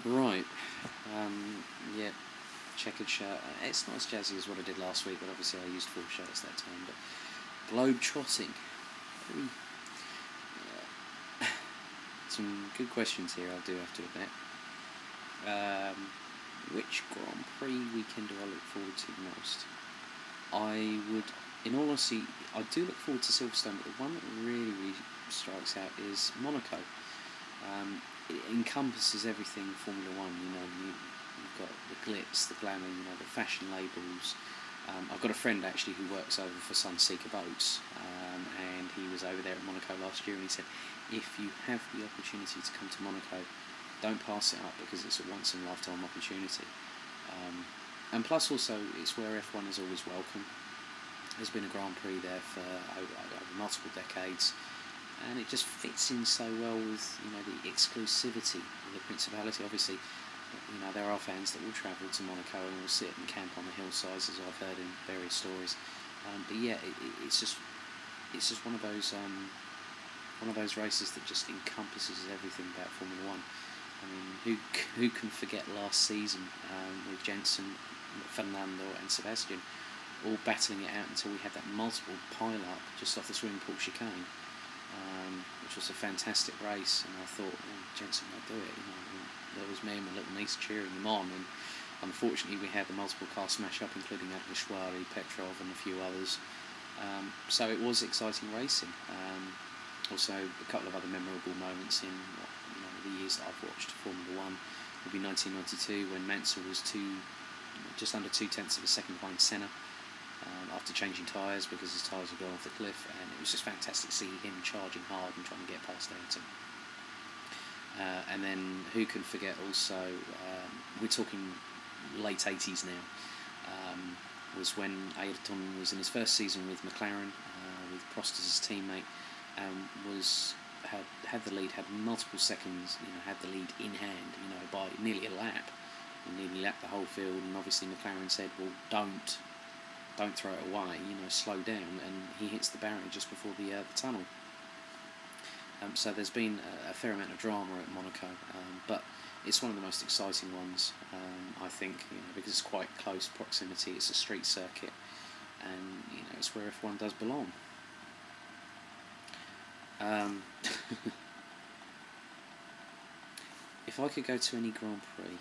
Right. Yeah, checkered shirt. It's not as jazzy as what I did last week, but obviously I used full shirts that time. But globe trotting. Very, some good questions here, I do have to admit. Which Grand Prix weekend do I look forward to most? I would, in all honesty, I do look forward to Silverstone, but the one that really strikes out is Monaco. It encompasses everything Formula One. You've got the glitz, the glamour, the fashion labels. I've got a friend actually who works over for Sunseeker Boats, and he was over there at Monaco last year, and he said, if you have the opportunity to come to Monaco, don't pass it up because it's a once in a lifetime opportunity. And plus also it's where F1 is always welcome. There's been a Grand Prix there for over multiple decades, and it just fits in so well with the exclusivity of the Principality. Obviously, there are fans that will travel to Monaco and will sit and camp on the hillsides, as I've heard in various stories. But yeah, it's just one of those races that just encompasses everything about Formula One. I mean, who can forget last season with Jensen, Fernando and Sebastian all battling it out until we had that multiple pile-up just off the swimming pool chicane, which was a fantastic race, and I thought, Jensen might do it. There was me and my little niece cheering him on, and unfortunately we had the multiple car smash-up, including Advishwari, Petrov and a few others. So it was exciting racing. Also, a couple of other memorable moments in the years that I've watched Formula One would be 1992 when Mansell was just under 2/10 of a second behind Senna after changing tyres because his tyres had gone off the cliff, and it was just fantastic to see him charging hard and trying to get past Ayrton. And then who can forget also, we're talking late 80s now, was when Ayrton was in his first season with McLaren, with Prost as his teammate, and had the lead, had multiple seconds, had the lead in hand, by nearly a lap. He nearly lapped the whole field, and obviously McLaren said, well, don't throw it away, slow down, and he hits the barrier just before the tunnel. So there's been a fair amount of drama at Monaco, but it's one of the most exciting ones, I think, because it's quite close proximity. It's a street circuit, and it's where F1 does belong. If I could go to any Grand Prix,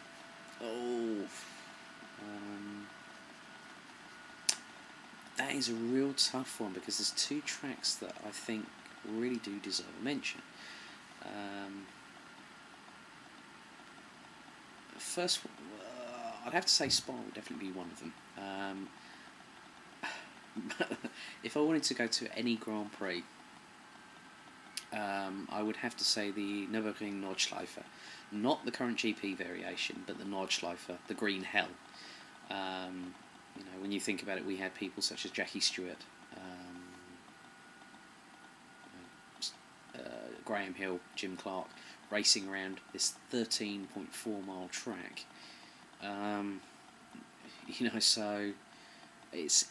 that is a real tough one because there's two tracks that I think really do deserve a mention. First, I'd have to say Spa would definitely be one of them. If I wanted to go to any Grand Prix, I would have to say the Nürburgring Nordschleife, not the current GP variation, but the Nordschleife, the Green Hell. When you think about it, we had people such as Jackie Stewart, Graham Hill, Jim Clark, racing around this 13.4 mile track. So it's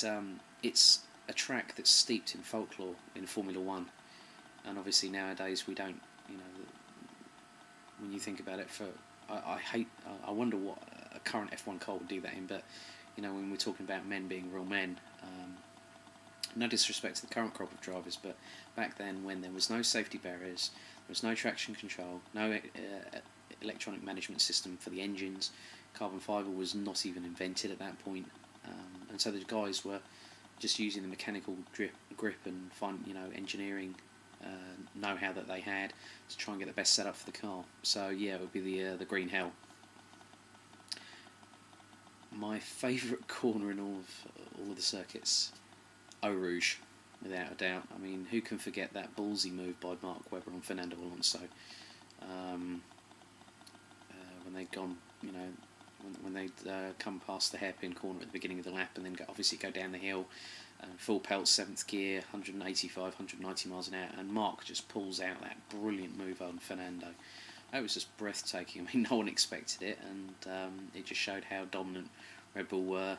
a track that's steeped in folklore in Formula One, and obviously nowadays we don't. When you think about it, I wonder what a current F1 car would do that in. But when we're talking about men being real men, no disrespect to the current crop of drivers, but back then when there was no safety barriers, there was no traction control, no electronic management system for the engines, carbon fibre was not even invented at that point, and so the guys were just using the mechanical grip and engineering know-how that they had to try and get the best setup for the car. So yeah, it would be the Green Hell. My favourite corner in all of the circuits, Eau Rouge, without a doubt. I mean, who can forget that ballsy move by Mark Webber on Fernando Alonso? When they'd gone, when they'd come past the hairpin corner at the beginning of the lap, and then obviously go down the hill, full pelt, 7th gear, 185, 190 miles an hour, and Mark just pulls out that brilliant move on Fernando. That was just breathtaking. I mean, no one expected it, and it just showed how dominant Red Bull were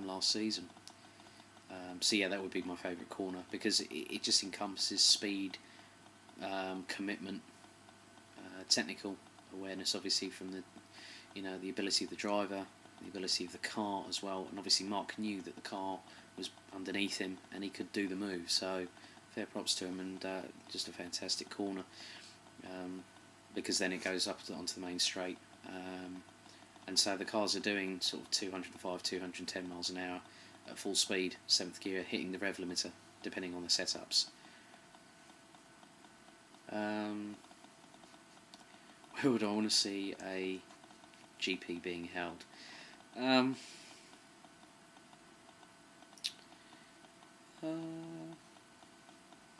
last season. So yeah, that would be my favourite corner because it just encompasses speed, commitment, technical awareness, obviously, from the the ability of the driver, the ability of the car as well, and obviously Mark knew that the car was underneath him and he could do the move. So fair props to him, and just a fantastic corner, because then it goes up onto the main straight, and so the cars are doing sort of 205, 210 miles an hour at full speed, 7th gear, hitting the rev limiter depending on the setups. Where would I want to see a GP being held? That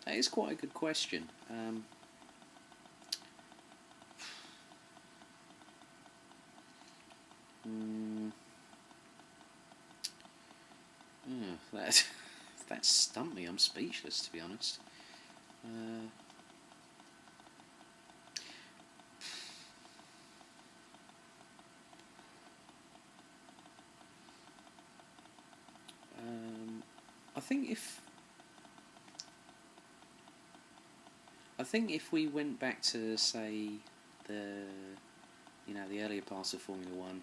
is quite a good question. That stumped me. I'm speechless, to be honest. I think if we went back to, say, the earlier parts of Formula One,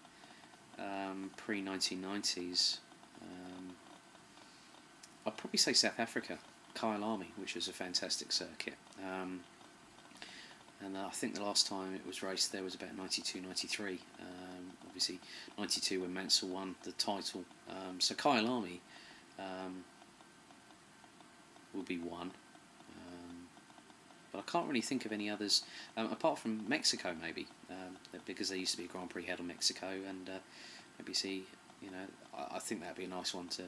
pre-1990s, I'd probably say South Africa, Kyalami, which was a fantastic circuit. And I think the last time it was raced there was about 92, 93. Obviously, 92 when Mansell won the title. So Kyalami will be one. But I can't really think of any others, apart from Mexico maybe, because there used to be a Grand Prix held in Mexico, and maybe see, I think that'd be a nice one to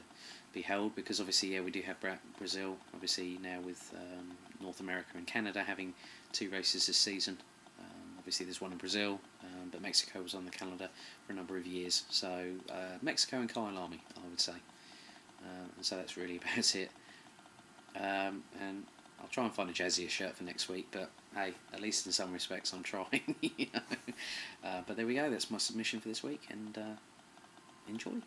be held, because obviously, we do have Brazil, obviously now with North America and Canada having 2 races this season. Obviously there's one in Brazil, but Mexico was on the calendar for a number of years, so Mexico and Kyalami, I would say, and so that's really about it. And I'll try and find a jazzier shirt for next week, but hey, at least in some respects I'm trying. But there we go, that's my submission for this week, and enjoy.